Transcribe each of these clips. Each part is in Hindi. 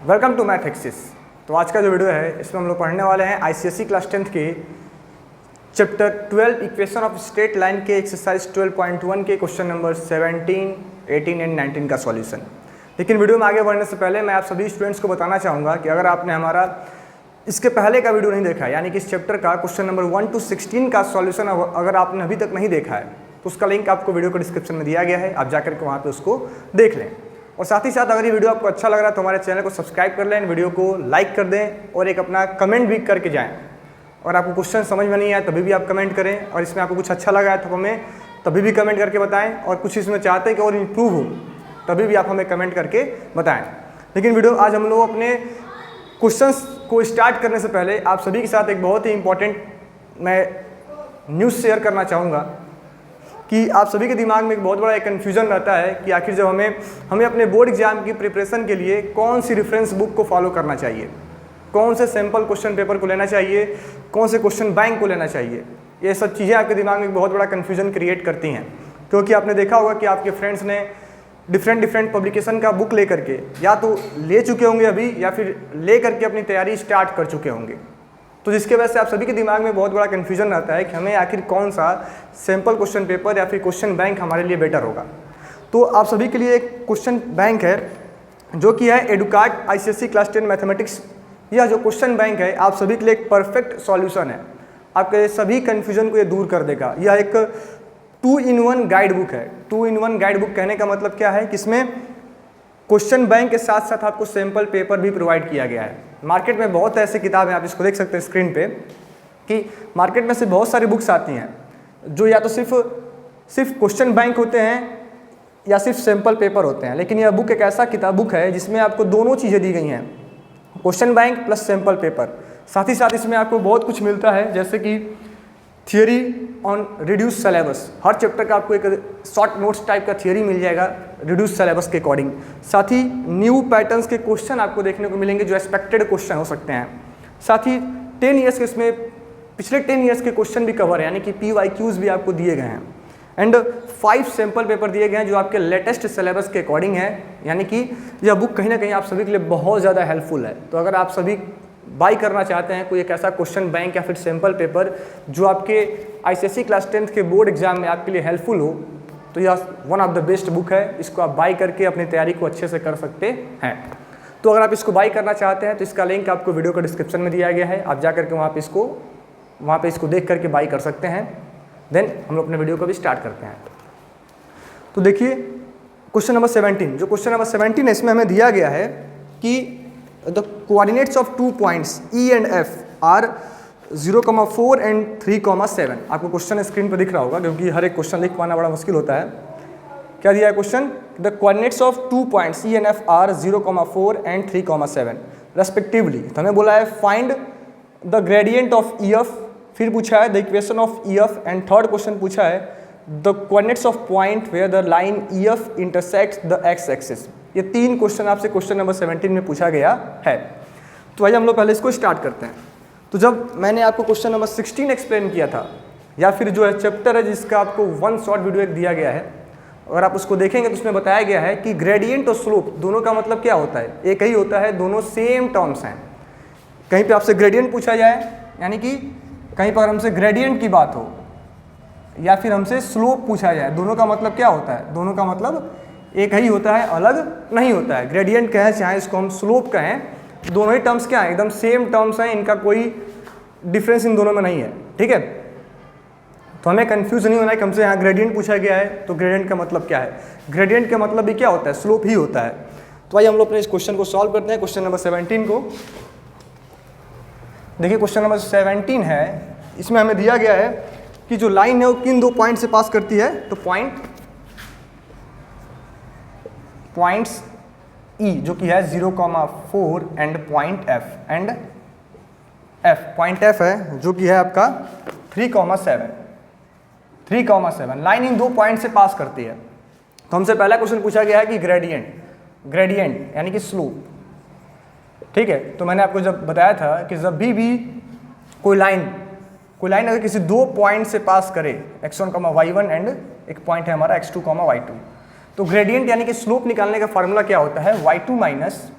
Welcome to math axis. तो आज का जो वीडियो है इसमें हम लोग पढ़ने वाले हैं आईसीएसई क्लास 10th के chapter 12 equation of straight line के एक्सरसाइज 12.1 के क्वेश्चन नंबर 17, 18 एंड 19 का सॉल्यूशन। लेकिन वीडियो में आगे बढ़ने से पहले मैं आप सभी स्टूडेंट्स को बताना चाहूँगा कि अगर आपने हमारा इसके पहले का वीडियो नहीं देखा है, यानी कि इस चैप्टर का क्वेश्चन नंबर 1 to 16 का सॉल्यूशन अगर आपने अभी तक नहीं देखा है तो उसका लिंक आपको वीडियो के डिस्क्रिप्शन में दिया गया है, आप जाकर के वहाँ पे उसको देख लें। और साथ ही साथ अगर ये वीडियो आपको अच्छा लग रहा है तो हमारे चैनल को सब्सक्राइब कर लें, वीडियो को लाइक कर दें और एक अपना कमेंट भी करके जाएँ। और आपको क्वेश्चन समझ में नहीं आया तभी भी आप कमेंट करें, और इसमें आपको कुछ अच्छा लगा है तो हमें तभी भी कमेंट करके बताएं, और कुछ इसमें चाहते हैं कि और इम्प्रूव हो तभी भी आप हमें कमेंट करके बताएं। लेकिन वीडियो आज हम लोग अपने क्वेश्चंस को स्टार्ट करने से पहले आप सभी के साथ एक बहुत ही इंपॉर्टेंट मैं न्यूज़ शेयर करना चाहूँगा कि आप सभी के दिमाग में एक बहुत बड़ा एक कन्फ्यूज़न रहता है कि आखिर जब हमें अपने बोर्ड एग्जाम की प्रिपरेशन के लिए कौन सी रेफरेंस बुक को फॉलो करना चाहिए, कौन से सैम्पल क्वेश्चन पेपर को लेना चाहिए, कौन से क्वेश्चन बैंक को लेना चाहिए। ये सब चीज़ें आपके दिमाग में एक बहुत बड़ा कन्फ्यूज़न क्रिएट करती हैं, क्योंकि आपने देखा होगा कि आपके फ्रेंड्स ने डिफरेंट पब्लिकेशन का बुक लेकर के या तो ले चुके होंगे अभी या फिर ले करके अपनी तैयारी स्टार्ट कर चुके होंगे। तो जिसके वजह से आप सभी के दिमाग में बहुत बड़ा कन्फ्यूजन रहता है कि हमें आखिर कौन सा सैम्पल क्वेश्चन पेपर या फिर क्वेश्चन बैंक हमारे लिए बेटर होगा। तो आप सभी के लिए एक क्वेश्चन बैंक है जो कि है एडुकार्ट आईसीएसई क्लास 10 मैथमेटिक्स। यह जो क्वेश्चन बैंक है आप सभी के लिए एक परफेक्ट सॉल्यूशन है, आपके सभी कन्फ्यूजन को ये दूर कर देगा। यह एक 2-in-1 गाइड बुक है। 2-in-1 गाइड बुक कहने का मतलब क्या है कि इसमें क्वेश्चन बैंक के साथ साथ आपको सैम्पल पेपर भी प्रोवाइड किया गया है। मार्केट में बहुत ऐसे किताब हैं, आप इसको देख सकते हैं स्क्रीन पे, कि मार्केट में से बहुत सारी बुक्स आती हैं जो या तो सिर्फ क्वेश्चन बैंक होते हैं या सिर्फ सैम्पल पेपर होते हैं। लेकिन यह बुक एक ऐसा बुक है जिसमें आपको दोनों चीज़ें दी गई हैं, question bank plus sample paper. साथ ही साथ इसमें आपको बहुत कुछ मिलता है, जैसे कि theory on reduce syllabus. Her chapter का आपको एक शॉर्ट नोट्स टाइप का थियोरी मिल जाएगा रिड्यूस सिलेबस के अकॉर्डिंग। साथ ही न्यू पैटर्न्स के क्वेश्चन आपको देखने को मिलेंगे जो एक्सपेक्टेड क्वेश्चन हो सकते हैं। साथ ही 10 ईयर्स के इसमें पिछले 10 ईयर्स के क्वेश्चन भी कवर है, यानी कि PYQs भी आपको दिए गए हैं। एंड 5 सैम्पल पेपर दिए गए हैं जो आपके लेटेस्ट सिलेबस के अकॉर्डिंग है। यानी कि यह बुक कहीं ना कहीं आप सभी के लिए बहुत ज़्यादा हेल्पफुल है। तो अगर आप सभी बाई करना चाहते हैं कोई एक ऐसा क्वेश्चन बैंक या फिर सैम्पल पेपर जो आपके आईसीएसई क्लास 10th के बोर्ड एग्जाम में आपके लिए हेल्पफुल हो, तो यह one of the best book है। इसको आप बाई करके अपनी तैयारी को अच्छे से कर सकते हैं। तो अगर आप इसको बाई करना चाहते हैं तो इसका लिंक आपको वीडियो के डिस्क्रिप्शन में दिया गया है, आप जा करके वहाँ पे इसको देख करके बाई कर सकते हैं। देन हम लोग अपने वीडियो को भी स्टार्ट करते हैं। तो देखिए क्वेश्चन नंबर 17, जो क्वेश्चन नंबर 17 है इसमें हमें दिया गया है कि the coordinates of 2 points E and F are 0,4 and 3,7। आपको क्वेश्चन स्क्रीन पर दिख रहा होगा, क्योंकि हर एक क्वेश्चन लिख पाना बड़ा मुश्किल होता है। क्या दिया है question? The coordinates of 2 points E and F are 0,4 and 3,7 respectively. तो हमें बोला है find the gradient of EF, फिर पूछा है the equation of EF, and third question पूछा है the coordinates of point where the line EF intersects the x axis. ये 3 क्वेश्चन आपसे क्वेश्चन नंबर 17 में पूछा गया है। तो आइए हम लोग पहले इसको स्टार्ट करते हैं। तो जब मैंने आपको क्वेश्चन नंबर 16 एक्सप्लेन किया था, या फिर जो है चैप्टर है जिसका आपको 1 शॉर्ट वीडियो एक दिया गया है, अगर आप उसको देखेंगे तो उसमें बताया गया है कि ग्रेडियंट और स्लोप दोनों का मतलब क्या होता है, एक ही होता है, दोनों सेम टर्म्स हैं। कहीं पर आपसे ग्रेडियंट पूछा जाए, यानी कि कहीं पर हमसे ग्रेडियंट की बात हो, या फिर हमसे स्लोप पूछा जाए, दोनों का मतलब क्या होता है? दोनों का मतलब एक ही होता है, अलग नहीं होता है। ग्रेडियंट कहें चाहे इसको हम स्लोप कहें, दोनों ही टर्म्स क्या हैं? एकदम सेम टर्म्स हैं, इनका कोई डिफरेंस इन दोनों में नहीं है। ठीक है, तो हमें कंफ्यूज नहीं होना है कि हमसे यहाँ ग्रेडियंट पूछा गया है तो ग्रेडियंट का मतलब क्या है। ग्रेडियंट का मतलब भी क्या होता है? स्लोप ही होता है। तो आइए हम लोग अपने इस क्वेश्चन को सॉल्व करते हैं, क्वेश्चन नंबर 17 को। देखिए क्वेश्चन नंबर 17 है, इसमें हमें दिया गया है कि जो लाइन है वो किन 2 पॉइंट से पास करती है। तो पॉइंट्स E जो कि है 0,4 and point F, and F point F है जो कि है आपका 3,7 लाइन इन 2 पॉइंट से पास करती है। तो हमसे पहला क्वेश्चन पूछा गया है कि ग्रेडियंट यानी कि स्लोप। ठीक है, तो मैंने आपको जब बताया था कि जब भी कोई लाइन अगर किसी 2 पॉइंट से पास करे, x1, y1 एंड एक पॉइंट है हमारा x2, y2, तो ग्रेडियंट यानी कि स्लोप निकालने का फॉर्मूला क्या होता है? y2 minus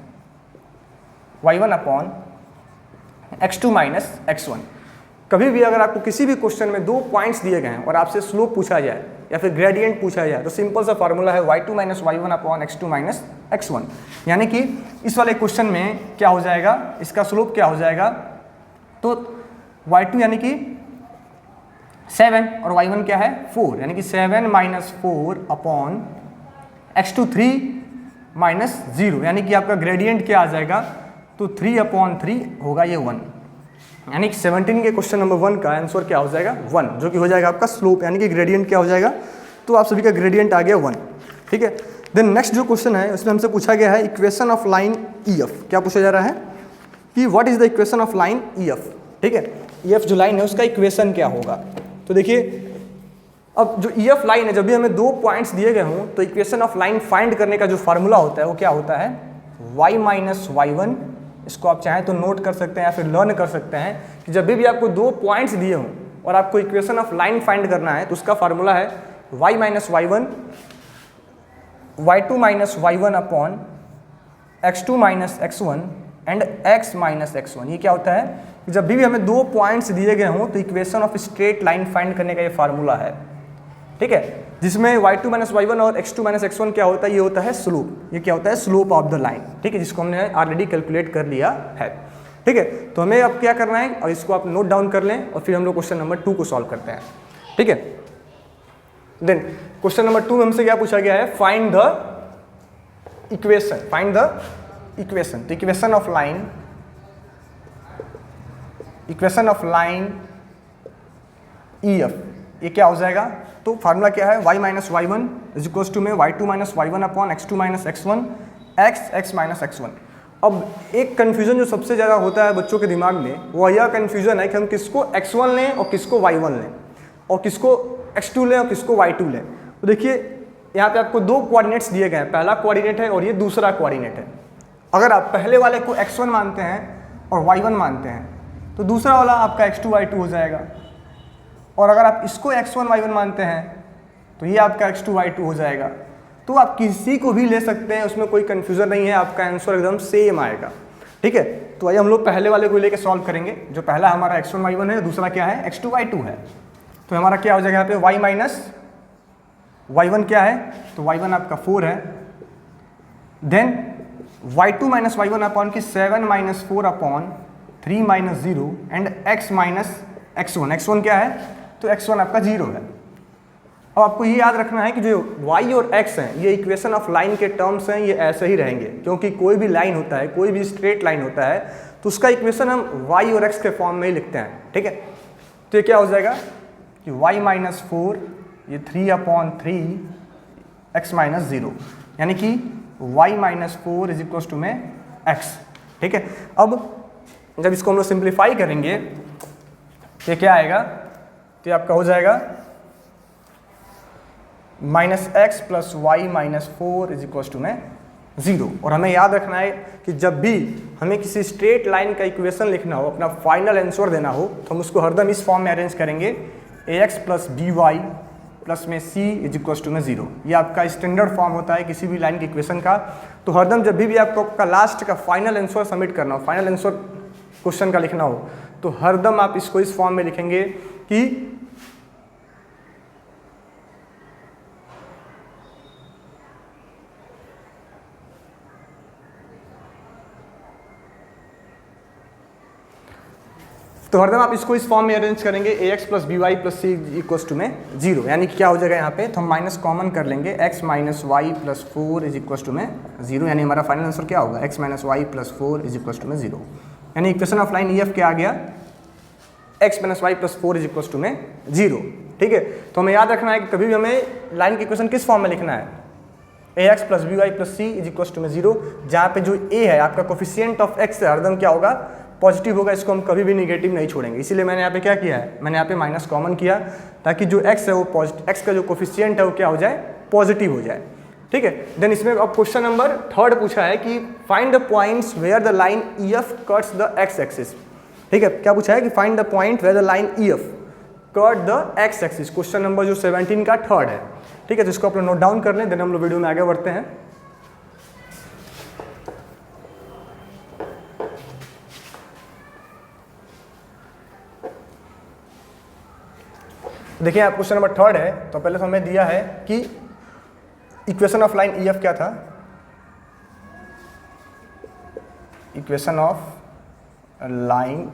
y1 upon x2 minus x1। कभी भी अगर आपको किसी भी क्वेश्चन में 2 पॉइंट्स दिए गए हैं और आपसे स्लोप पूछा जाए या फिर ग्रेडियंट पूछा जाए तो सिंपल सा फार्मूला है y2 minus y1 upon x2 minus x1। यानी कि इस वाले क्वेश्चन में क्या हो जाएगा, इसका स्लोप क्या हो जाएगा, तो y2 यानी कि 7 और y1 क्या है 4, यानी कि 7 माइनस 4 अपॉन x2 3 माइनस 0, यानी कि आपका ग्रेडियंट क्या आ जाएगा, तो 3 अपॉन 3 होगा ये 1, यानी कि 17 के क्वेश्चन नंबर 1 का आंसर क्या हो जाएगा 1, जो कि हो जाएगा आपका स्लोप, यानी कि ग्रेडियंट क्या हो जाएगा, तो आप सभी का ग्रेडियंट आ गया 1। ठीक है, देन नेक्स्ट जो क्वेश्चन है उसमें हमसे पूछा गया है इक्वेशन ऑफ लाइन EF। क्या पूछा जा रहा है कि what is the equation of line EF। ठीक है, EF जो लाइन है उसका इक्वेशन क्या होगा। तो देखिए अब जो EF लाइन है, जब भी हमें 2 पॉइंट्स दिए गए हों तो इक्वेशन ऑफ लाइन फाइंड करने का जो फार्मूला होता है वो क्या होता है y माइनस y1। इसको आप चाहें तो नोट कर सकते हैं या फिर लर्न कर सकते हैं कि जब भी आपको 2 पॉइंट्स दिए हों और आपको इक्वेशन ऑफ लाइन फाइंड करना है तो उसका फार्मूला है y minus y1 y2 minus y1 upon x2 minus x1 and x minus x1। ये क्या होता है कि जब भी हमें 2 पॉइंट्स दिए गए हों तो equation of straight line find करने का ये फार्मूला है। ठीक है, जिसमें y2 माइनस y1 और x2 माइनस x1 क्या होता है, ये होता है स्लोप। ये क्या होता है स्लोप ऑफ द लाइन। ठीक है, जिसको हमने ऑलरेडी कैलकुलेट कर लिया है। ठीक है, तो हमें अब क्या करना है, और इसको आप नोट डाउन कर लें और फिर हम लोग क्वेश्चन नंबर 2 को सॉल्व करते हैं। ठीक है, देन क्वेश्चन नंबर 2 में हमसे क्या पूछा गया है, find the equation, find the equation. तो इक्वेशन ऑफ लाइन EF ये क्या हो जाएगा, तो फार्मूला क्या है y minus y1 is equals to में y2 minus y1 upon x2 minus x1 x minus x1। अब एक कन्फ्यूजन जो सबसे ज़्यादा होता है बच्चों के दिमाग में वो यह कन्फ्यूजन है कि हम किसको x1 लें और किसको y1 लें, और किसको x2 लें और किसको y2 लें। तो देखिए यहाँ पे आपको 2 कोऑर्डिनेट्स दिए गए हैं, पहला कोऑर्डिनेट है और ये दूसरा कोऑर्डिनेट है। अगर आप पहले वाले को x1 मानते हैं और y1 मानते हैं तो दूसरा वाला आपका x2 y2 हो जाएगा, और अगर आप इसको x1 y1 मानते हैं तो ये आपका x2 y2 हो जाएगा। तो आप किसी को भी ले सकते हैं, उसमें कोई कन्फ्यूज़न नहीं है, आपका आंसर एकदम सेम आएगा। ठीक है, तो आइए हम लोग पहले वाले को लेके सॉल्व करेंगे। जो पहला हमारा x1 y1 है, दूसरा क्या है x2 y2 है। तो हमारा क्या हो जाएगा यहाँ पे y माइनस y1 क्या है, तो y1 आपका 4 है। Then y2 minus y1 upon की 7 minus 4 upon 3 minus 0 and x minus x1। x1 क्या है, तो x1 आपका 0 है। अब आपको ये याद रखना है कि जो y और x हैं ये इक्वेशन ऑफ लाइन के टर्म्स हैं, ये ऐसे ही रहेंगे, क्योंकि कोई भी लाइन होता है, कोई भी स्ट्रेट लाइन होता है तो उसका इक्वेशन हम y और x के फॉर्म में ही लिखते हैं। ठीक है, तो ये क्या हो जाएगा कि y माइनस 4 ये 3 अपॉन 3 x माइनस 0, यानी कि y minus 4 is equal to में x। ठीक है, अब जब इसको हम लोग सिंप्लीफाई करेंगे तो क्या आएगा, तो आपका हो जाएगा minus x plus y minus 4 is equal to में 0। और हमें याद रखना है कि जब भी हमें किसी स्ट्रेट लाइन का इक्वेशन लिखना हो, अपना फाइनल आंसर देना हो, तो हम उसको हरदम इस फॉर्म में अरेंज करेंगे ax plus b y plus में c इज इक्वल टू में 0। ये आपका स्टैंडर्ड फॉर्म होता है किसी भी लाइन के इक्वेशन का। तो हरदम जब भी आपको आपका लास्ट का फाइनल आंसर सबमिट करना हो, फाइनल आंसर क्वेश्चन का लिखना हो, तो हरदम आप इसको इस फॉर्म में लिखेंगे कि तो हरदम आप इसको इस फॉर्म में अरेंज करेंगे ax plus b y plus c equals to में 0, यानी कि क्या हो जाएगा यहाँ पे, तो हम माइनस कॉमन कर लेंगे x minus y plus 4 is equals to में 0, यानी हमारा फाइनल आंसर क्या होगा x minus y plus 4 is equals to में 0। यानी इक्वेशन ऑफ लाइन EF क्या आ गया, x minus y plus 4 is equals to में 0। ठीक है, तो हमें याद रखना है कि कभी भी हमें लाइन की इक्वेशन किस फॉर्म में लिखना है, ax plus b y plus c is equals to में 0, जहाँ पे जो a है आपका कोफिशिएंट ऑफ x है हरदम क्या होगा, पॉजिटिव होगा। इसको हम कभी भी निगेटिव नहीं छोड़ेंगे, इसीलिए मैंने यहाँ पे क्या किया है, मैंने यहाँ पे माइनस कॉमन किया ताकि जो x है वो पॉजिटिव, x का जो कोफिशिएंट है वो क्या हो जाए, पॉजिटिव हो जाए। ठीक है, देन इसमें अब क्वेश्चन नंबर 3 पूछा है कि find the points where the line EF cuts the x axis. ठीक है, क्या पूछा है कि find the point where the line EF cut the x axis. Question number जो 17 का 3 है। ठीक है, तो इसको आप लोग नोट डाउन कर लें, देन हम लोग वीडियो में आगे बढ़ते हैं। देखिए आप क्वेश्चन नंबर 3 है, तो पहले तो हमें दिया है कि इक्वेशन ऑफ लाइन EF क्या था, equation of line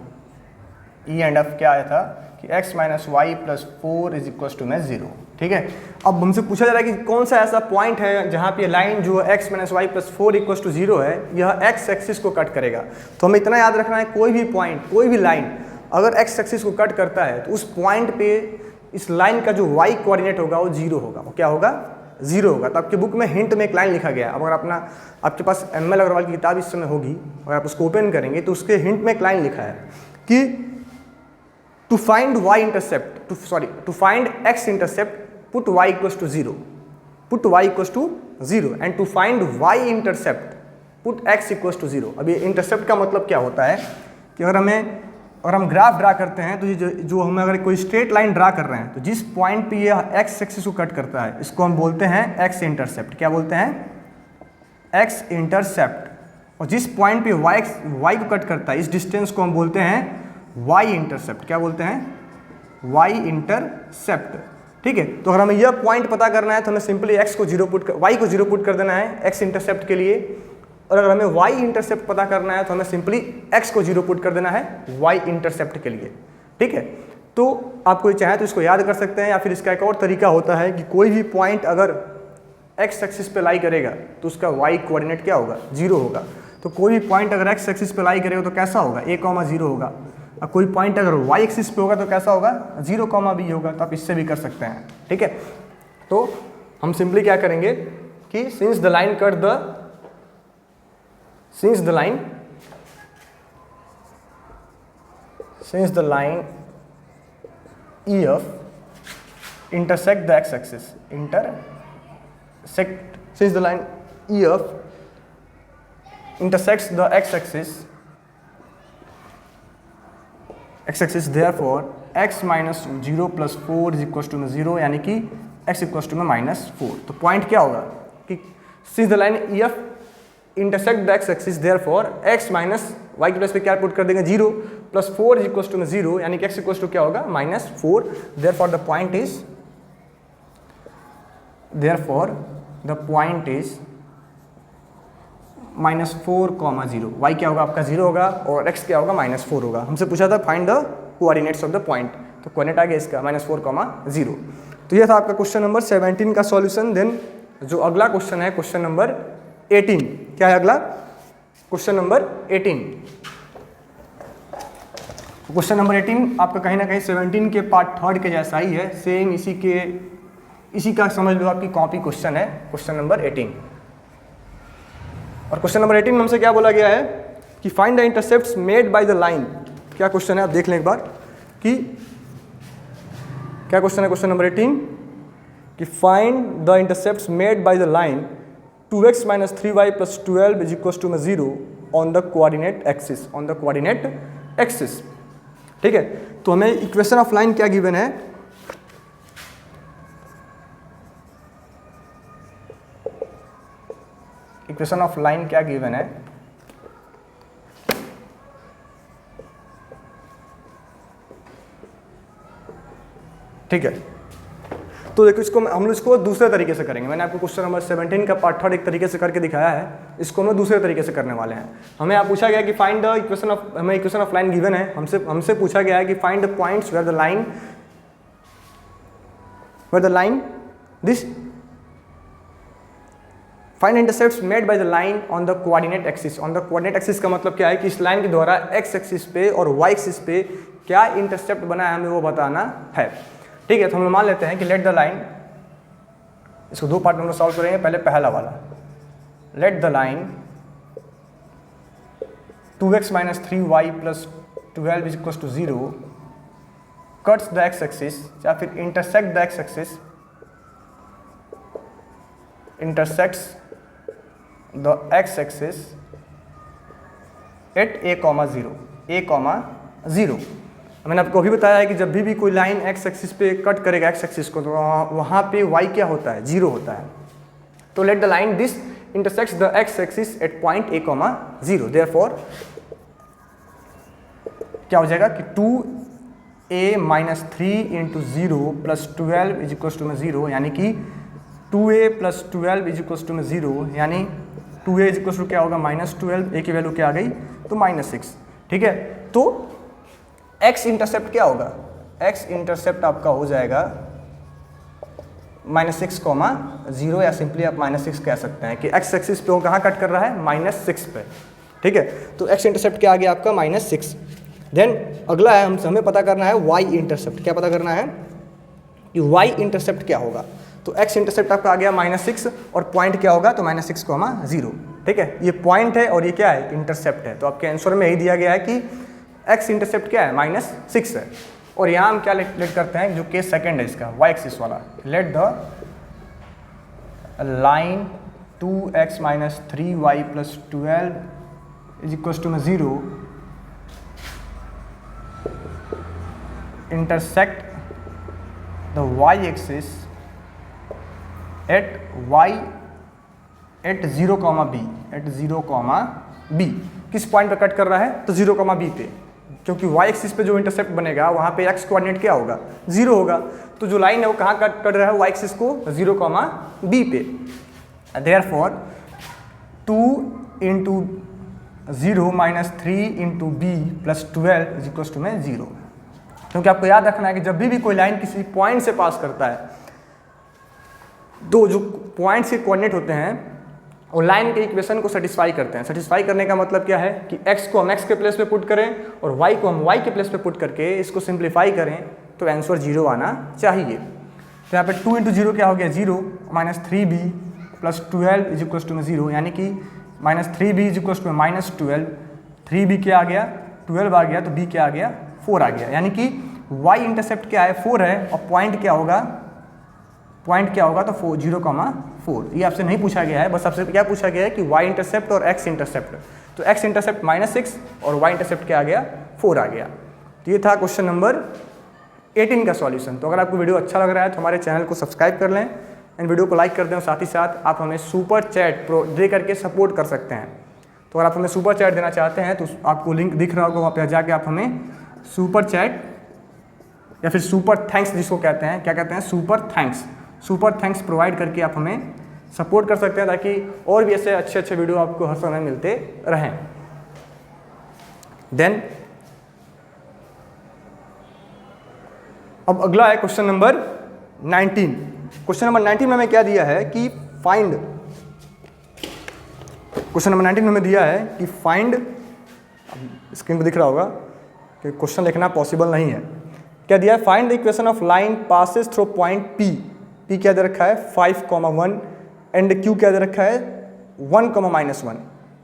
E and F क्या आया था कि x minus y plus 4 is equal to में 0। ठीक है, अब हमसे पूछा जा रहा है कि कौन सा ऐसा पॉइंट है जहाँ पे लाइन जो x minus y plus 4 equal to 0 है, यह x एक्सिस को कट करेगा। तो हमें इतना याद रखना है, कोई भी पॉइंट, कोई भी लाइन अगर x एक्सिस को कट करता है तो उस पॉइंट पे इस लाइन का जो y कोऑर्डिनेट होगा वो 0 होगा। वो क्या होगा? 0 होगा। तो आपके बुक में हिंट में एक लाइन लिखा गया है, अगर आपके पास ML अग्रवाल की किताब इस समय होगी और आप उसको ओपन करेंगे तो उसके हिंट में एक लाइन लिखा है कि to find y intercept, to find x intercept put y equals to 0, put y equals to 0 and to find y intercept put x equals to 0। अब ये इंटरसेप्ट का मतलब क्या होता है कि अगर हम ग्राफ ड्रा करते हैं तो ये जो हम अगर कोई स्ट्रेट लाइन ड्रा कर रहे हैं तो जिस पॉइंट पे ये x एक्सिस को कट करता है इसको हम बोलते हैं x इंटरसेप्ट। क्या बोलते हैं? x intercept. और जिस पॉइंट पे y को कट करता है इस डिस्टेंस को हम बोलते हैं y इंटरसेप्ट। क्या बोलते हैं? y intercept. ठीक है, तो अगर हमें यह पॉइंट पता करना है तो हमें सिंपली y को 0 पुट कर देना है x इंटरसेप्ट के लिए, और अगर हमें y इंटरसेप्ट पता करना है तो हमें सिंपली x को 0 पुट कर देना है y इंटरसेप्ट के लिए। ठीक है, तो आप कोई चाहे तो इसको याद कर सकते हैं, या फिर इसका एक और तरीका होता है कि कोई भी पॉइंट अगर x एक्सिस पे लाई करेगा तो उसका y कोऑर्डिनेट क्या होगा? 0 होगा। तो कोई भी पॉइंट अगर x एक्सिस पे लाई करेगा तो कैसा होगा? a, 0 होगा। और कोई पॉइंट अगर y एक्सिस पे होगा तो कैसा होगा? 0, b होगा। तो आप इससे भी कर सकते हैं। ठीक है, तो हम सिंपली क्या करेंगे कि since the line EF intersect the x-axis, since the line EF intersects the x-axis, therefore x minus 0 plus 4 is equals to 0, यानी कि x इक्वल्स टू में -4। तो पॉइंट क्या होगा कि since the line EF intersect the x axis, therefore x minus y की प्लेस पे क्या पुट कर देंगे? 0 प्लस 4 इज इक्वल्स टू में 0, यानी कि x इक्वल्स टू क्या होगा? -4। therefore the point is -4, 0। y क्या होगा आपका? 0 होगा और x क्या होगा? -4 होगा। हमसे पूछा था find the coordinates of the point, तो कोऑर्डिनेट आ गया इसका -4, 0। तो ये था आपका क्वेश्चन नंबर 17 का सॉल्यूशन। देन जो अगला क्वेश्चन है क्वेश्चन नंबर 18। क्या है अगला? Question number 18। क्वेश्चन नंबर 18 आपका कहीं ना कहीं 17 के पार्ट 3 के जैसा ही है, सेम इसी का समझ लो आपकी कॉपी क्वेश्चन है क्वेश्चन नंबर 18। और क्वेश्चन नंबर 18 में हमसे क्या बोला गया है कि find the intercepts made by the line. क्या क्वेश्चन है आप देख लें एक बार कि क्या क्वेश्चन है क्वेश्चन नंबर 18 कि find the intercepts made by the line 2x minus 3y plus 12 is equals to 0 on the coordinate axis। ठीक है, तो हमें इक्वेशन ऑफ लाइन क्या गिवन है? इक्वेशन ऑफ लाइन क्या गिवन है? ठीक है, तो देखो इसको हम इसको दूसरे तरीके से करेंगे। मैंने आपको क्वेश्चन नंबर 17 का पार्ट 3 एक तरीके से करके दिखाया है, इसको हम दूसरे तरीके से करने वाले हैं। हमें आप पूछा गया कि फाइंड द इक्वेशन ऑफ, हमें इक्वेशन ऑफ लाइन गिवन है, हमसे पूछा गया है कि find the points where the line this find intercepts made by the line on the coordinate axis. On the coordinate axis का मतलब क्या है कि इस लाइन के द्वारा x एक्सिस पे और y एक्सिस पे क्या इंटरसेप्ट बना है हमें वो बताना है। ठीक है, तो हम मान लेते हैं कि लेट द लाइन, इसको दो पार्ट में हम सॉल्व करेंगे। पहले पहला वाला, let the line 2x minus 3y plus 12 is equals to 0 cuts the x axis, या फिर intersect the x axis, intersects the x axis at a, 0। मैंने आपको अभी बताया है कि जब भी कोई लाइन x एक्सिस पे कट करेगा x एक्सिस को तो वहाँ पे y क्या होता है? 0 होता है। तो late the line this intersects the x axis at point a, 0। therefore क्या हो जाएगा कि 2 a minus 3 into 0 plus 12 is equal to में 0, यानी कि 2a plus 12 is equal to में 0, यानी 2a इज इक्वल टू क्या होगा -12, a की वैल्यू क्या आ गई तो -6। ठीक है, तो x इंटरसेप्ट क्या होगा, x इंटरसेप्ट आपका हो जाएगा -6, या सिंपली आप -6 कह सकते हैं कि x एक्सिस पे वो कहाँ कट कर रहा है -6 पे। ठीक है, तो x इंटरसेप्ट क्या आ गया आपका -6। देन अगला है हमें पता करना है y इंटरसेप्ट। क्या पता करना है कि y इंटरसेप्ट क्या होगा। तो x इंटरसेप्ट आपका आ गया -6 और पॉइंट क्या होगा तो -6, 0। ठीक है, ये पॉइंट है और ये क्या है इंटरसेप्ट है। तो आपके आंसर में यही दिया गया है कि x इंटरसेप्ट क्या है -6 है। और यहाँ हम क्या लेट करते हैं, जो केस सेकंड है इसका y एक्सिस वाला, let the line 2x minus 3y plus 12 is equal to में 0 intersect the y axis at 0, b। किस पॉइंट पे कट कर रहा है तो 0, b पे, क्योंकि y एक्सिस पे जो इंटरसेप्ट बनेगा वहाँ पे x कोऑर्डिनेट क्या होगा 0 होगा। तो जो लाइन है वो कहाँ कट कर रहा है y एक्सिस को 0, b पे। Therefore 2 into 0 minus 3 into b plus 12 is equal to में 0। क्योंकि आपको याद रखना है कि जब भी कोई लाइन किसी पॉइंट से पास करता है, दो जो पॉइंट्स के कोऑर्डिनेट होते हैं वो लाइन के इक्वेशन को सेटिस्फाई करते हैं। सेटिस्फाई करने का मतलब क्या है कि x को हम x के प्लेस पे पुट करें और y को हम y के प्लेस पे पुट करके इसको सिंप्लीफाई करें तो आंसर 0 आना चाहिए। तो यहाँ पे 2 इंटू 0 क्या हो गया 0, minus 3b plus 12 is equal to में 0, यानी कि -3b इज इक्वल टू में -12, 3b क्या आ गया 12 आ गया, तो b क्या आ गया 4 आ गया। यानी कि y इंटरसेप्ट क्या है 4 है और पॉइंट क्या होगा तो 0, 4। ये आपसे नहीं पूछा गया है, बस आपसे क्या पूछा गया है कि y इंटरसेप्ट और x इंटरसेप्ट। तो x इंटरसेप्ट -6 और y इंटरसेप्ट क्या आ गया 4 आ गया। तो ये था क्वेश्चन नंबर 18 का सॉल्यूशन। तो अगर आपको वीडियो अच्छा लग रहा है तो हमारे चैनल को सब्सक्राइब कर लें एंड वीडियो को लाइक कर दें, और साथ ही साथ आप हमें सुपर चैट दे करके सपोर्ट कर सकते हैं। तो अगर आप हमें सुपर चैट देना चाहते हैं तो आपको लिंक दिख रहा होगा, वहाँ पर जाके आप हमें सुपर चैट या फिर सुपर थैंक्स जिसको कहते हैं, क्या कहते हैं सुपर थैंक्स प्रोवाइड करके आप हमें सपोर्ट कर सकते हैं, ताकि और भी ऐसे अच्छे वीडियो आपको हर समय मिलते रहें। देन अब अगला है क्वेश्चन नंबर 19। क्वेश्चन नंबर 19 में हमें क्या दिया है कि फाइंड, क्वेश्चन नंबर 19 में हमें दिया है कि फाइंड, स्क्रीन पर दिख रहा होगा कि क्वेश्चन लिखना पॉसिबल नहीं है। क्या दिया है, find the equation of line passes through point P क्या दे रखा है 5, 1 एंड Q क्या दे रखा है 1, -1।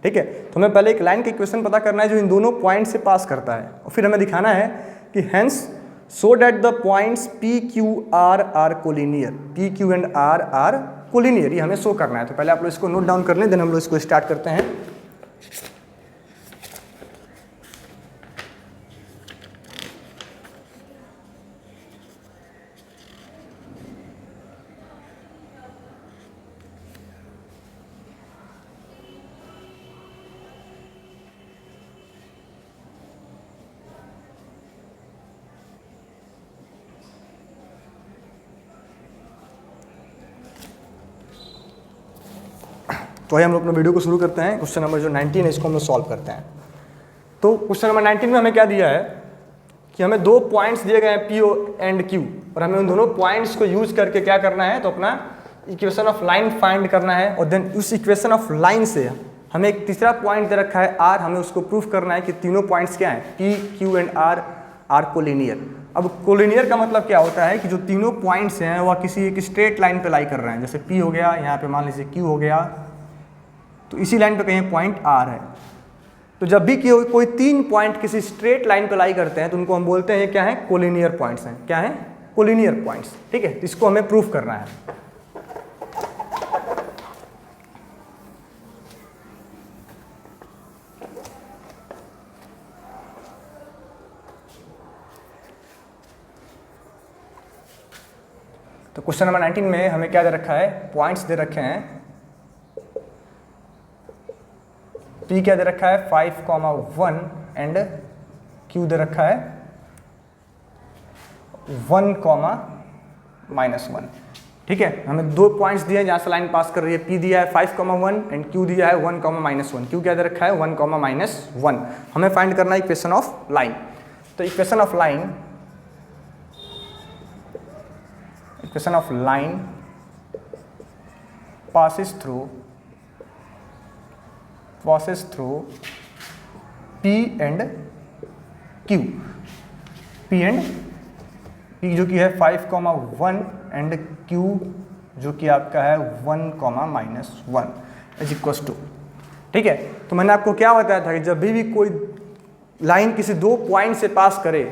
ठीक है, तो हमें पहले एक लाइन का इक्वेशन पता करना है जो इन दोनों पॉइंट से पास करता है, और फिर हमें दिखाना है कि hence so that the points P, Q, R are collinear, P, Q and R are collinear, ये हमें शो करना है। तो पहले आप लोग इसको नोट डाउन कर लें, देन हम लोग इसको स्टार्ट करते हैं। तो आइए हम लोग अपने वीडियो को शुरू करते हैं। क्वेश्चन नंबर जो 19 है इसको हम लोग सॉल्व करते हैं। तो क्वेश्चन नंबर 19 में हमें क्या दिया है कि हमें दो पॉइंट्स दिए गए हैं P एंड Q, और हमें उन दोनों पॉइंट्स को यूज करके क्या करना है तो अपना इक्वेशन ऑफ लाइन फाइंड करना है। और देन उस इक्वेशन ऑफ लाइन से हमें एक तीसरा पॉइंट दे रखा है R, हमें उसको प्रूफ करना है कि तीनों पॉइंट्स क्या हैं P, Q and R are collinear. अब कोलिनियर का मतलब क्या होता है कि जो तीनों पॉइंट्स हैं वह किसी एक स्ट्रेट लाइन पे लाई कर रहे हैं। जैसे P हो गया, यहाँ पे मान लीजिए Q हो गया, तो इसी लाइन पे कहीं पॉइंट R है। तो जब भी कोई तीन पॉइंट किसी स्ट्रेट लाइन पे लाई करते हैं तो उनको हम बोलते हैं ये क्या है कोलिनियर पॉइंट्स हैं। क्या है कोलिनियर पॉइंट्स। ठीक है, इसको हमें प्रूफ करना है। तो क्वेश्चन नंबर 19 में हमें क्या दे रखा है, पॉइंट्स दे रखे हैं। P क्या दे रखा है 5, 1 एंड Q दे रखा है 1, -1। ठीक है, हमें 2 पॉइंट्स दिए हैं जहाँ से लाइन पास कर रही है। P दिया है 5,1 एंड Q दिया है 1, -1। Q क्या दे रखा है 1, -1। हमें फाइंड करना है इक्वेशन ऑफ लाइन। तो equation of line passes through P and Q। P जो कि है 5,1 एंड Q जो कि आपका है 1, -1 इज इक्वल्स टू। ठीक है, तो मैंने आपको क्या बताया था कि जब भी कोई लाइन किसी 2 पॉइंट से पास करे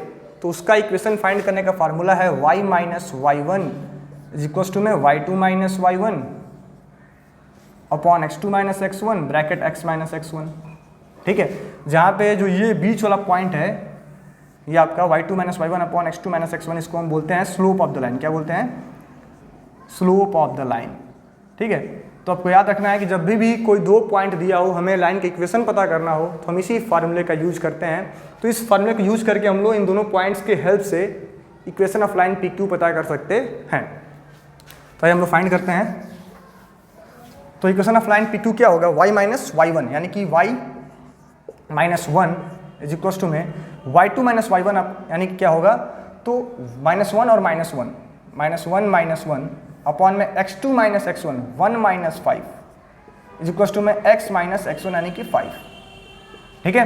तो उसका इक्वेशन फाइंड करने का फार्मूला है y - y1 is equals to में y2 - y1 upon x2 - x1 bracket x - x1। ठीक है, जहाँ पे जो ये बीच वाला पॉइंट है ये आपका y2 - y1 upon x2 - x1, इसको हम बोलते हैं स्लोप ऑफ द लाइन। क्या बोलते हैं? Slope of the line. ठीक है, तो आपको याद रखना है कि जब भी कोई 2 पॉइंट दिया हो, हमें लाइन का इक्वेशन पता करना हो तो हम इसी फार्मूले का यूज करते हैं। तो इस फार्मूले को यूज करके हम लोग इन दोनों पॉइंट्स के हेल्प से इक्वेशन ऑफ लाइन PQ पता कर सकते हैं। तो हम लोग फाइंड करते हैं। तो इक्वेशन ऑफ लाइन PQ क्या होगा? y - y1 यानी कि y - 1 इज इक्वल्स टू में y2 - y1 यानी कि क्या होगा? तो -1 और -1 -1 अपॉन में x2 - x1 1 - 5 is equals to में x - x1 यानी कि 5। ठीक है,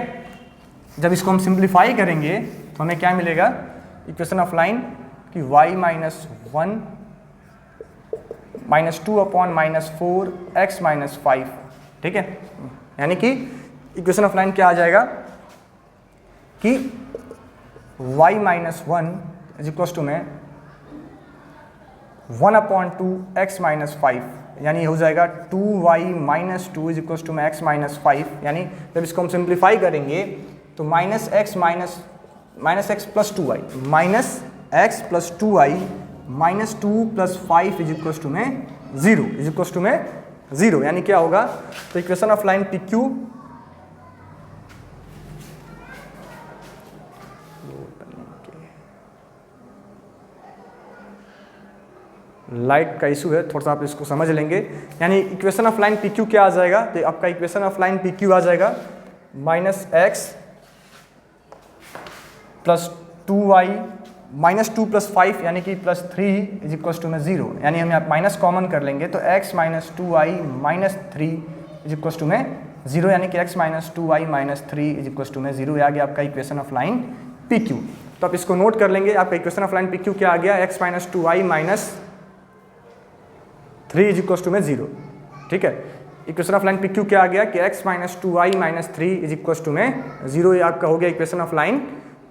जब इसको हम सिंप्लीफाई करेंगे तो हमें क्या मिलेगा? इक्वेशन ऑफ लाइन कि y - 1 -2 अपॉन -4 x - 5। ठीक है, यानी कि इक्वेशन ऑफ लाइन क्या आ जाएगा कि y - 1 इज इक्वल्स टू में 1/2 x - 5 यानी हो जाएगा 2y - 2 इज इक्वल्स टू में x - 5। यानी जब इसको हम सिंप्लीफाई करेंगे तो -x + 2y -x + 2y -2 + 5 is equals to में 0 यानी क्या होगा? तो equation of line PQ light का इशू है, थोड़ा सा आप इसको समझ लेंगे। यानी इक्वेशन ऑफ लाइन PQ क्या आ जाएगा? तो आपका इक्वेशन ऑफ लाइन PQ आ जाएगा -x + 2y -2 + 5 यानी कि +3 इज इक्वल्स टू में 0। यानी हम यहाँ माइनस कॉमन कर लेंगे तो x - 2y - 3 is equals to में 0 यानी कि x - 2y - 3 is equals to में 0। आ गया आपका इक्वेशन ऑफ लाइन PQ। तो आप इसको नोट कर लेंगे। आपका इक्वेशन ऑफ लाइन PQ क्या आ गया? x - 2y - 3 is equals to में 0। ठीक है, इक्वेशन ऑफ लाइन PQ क्या आ गया कि x - 2y - 3 is equals to में 0। ये आपका हो गया इक्वेशन ऑफ लाइन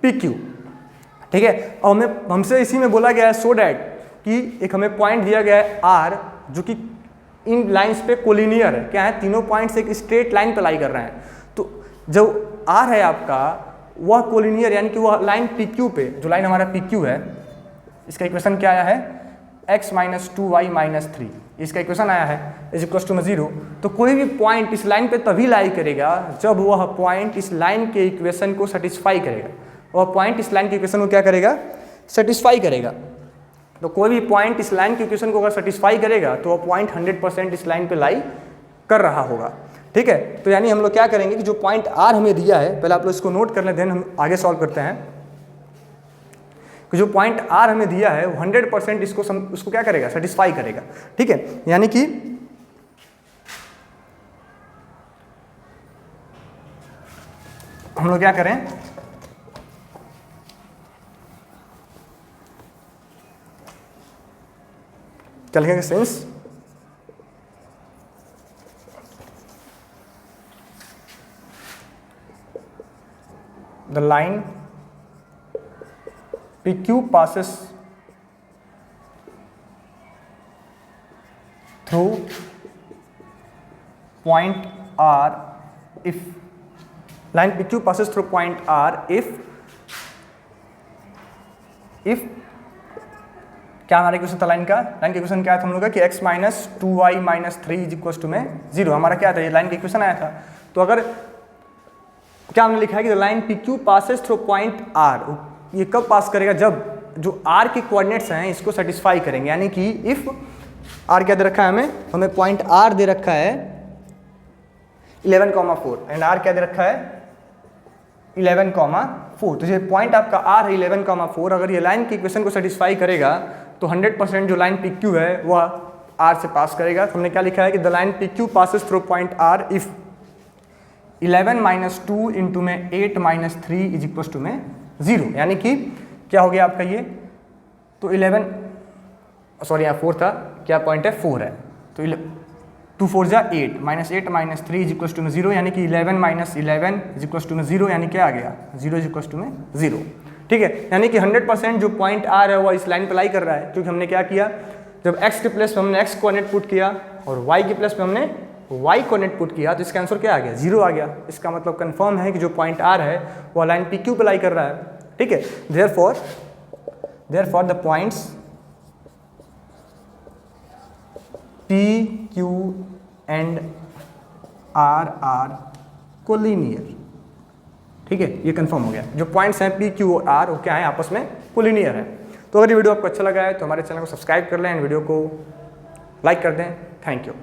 PQ। ठीक है, और हमसे इसी में बोला गया है सो डैट कि एक हमें पॉइंट दिया गया है R जो कि इन लाइंस पे कोलिनियर है। क्या है? तीनों पॉइंट्स एक स्ट्रेट लाइन पे लाई कर रहे हैं। तो जो R है आपका वह कोलिनियर यानी कि वह लाइन PQ पे, जो लाइन हमारा PQ है, इसका इक्वेशन क्या आया है? x - 2y - 3 इसका इक्वेशन आया है इज इक्वल्स टू में 0। तो कोई भी पॉइंट इस लाइन पे तभी लाई करेगा जब वह पॉइंट इस लाइन के इक्वेशन को सेटिस्फाई करेगा। वह पॉइंट इस लाइन के इक्वेशन को क्या करेगा? सेटिस्फाई करेगा। तो कोई भी पॉइंट इस लाइन के इक्वेशन को अगर सेटिस्फाई करेगा तो वह पॉइंट 100% इस लाइन पे लाई कर रहा होगा। ठीक है, तो यानी हम लोग क्या करेंगे कि जो पॉइंट R हमें दिया है, पहले आप लोग इसको नोट कर लें, देन हम आगे सॉल्व करते हैं। कि जो पॉइंट R हमें दिया है वो 100% उसको क्या करेगा? सेटिस्फाई करेगा। ठीक है, यानी कि हम लोग क्या करें? क्या लिखेंगे? Since the line PQ passes through point R if line PQ passes through point R if क्या हमारा इक्वेशन था लाइन का? लाइन का इक्वेशन क्या था हम लोग का कि x - 2y - 3 is equals to में 0। हमारा क्या था? ये लाइन का इक्वेशन आया था। तो अगर क्या हमने लिखा है कि line PQ passes through point R, ये कब पास करेगा? जब जो आर के कोऑर्डिनेट्स हैं इसको सेटिस्फाई करेंगे, यानी कि इफ़ आर क्या दे रखा है हमें पॉइंट आर दे रखा है 11,4 एंड आर क्या दे रखा है 11,4। तो ये पॉइंट आपका आर है 11,4, अगर ये लाइन की इक्वेशन को सेटिस्फाई करेगा तो 100% जो लाइन पी क्यू है वह आर से पास करेगा। तो हमने क्या लिखा है कि the line P Q passes through point R if 11 - 2 into में 8 - 3 इज इक्वल टू में 0, यानी कि क्या हो गया आपका ये, तो 11 सॉरी यहाँ 4 था, क्या पॉइंट है 4 है, तो 2 4 जा 8 -8 - 3 इज इक्वल टू में 0, यानी कि 11 - 11 इज इक्वल टू में 0, यानी क्या आ गया 0 इज इक्वल टू में 0। ठीक है, यानी कि 100% जो पॉइंट आर है वो इस लाइन पर लाई कर रहा है, क्योंकि हमने क्या किया, जब x के प्लेस पे हमने x कोऑर्डिनेट पुट किया और y के प्लेस पे हमने y कोऑर्डिनेट पुट किया, तो इसका आंसर क्या आ गया 0 आ गया। इसका मतलब कंफर्म है कि जो पॉइंट r है वो लाइन पी क्यू पे लाई कर रहा है। ठीक है, therefore the points P Q and R are collinear. ठीक है, ये कंफर्म हो गया, जो पॉइंट्स हैं पी क्यू और आर वो क्या है, आपस में कोलिनियर है। तो अगर ये वीडियो आपको अच्छा लगा है तो हमारे चैनल को सब्सक्राइब कर लें एंड वीडियो को लाइक कर दें। Thank you.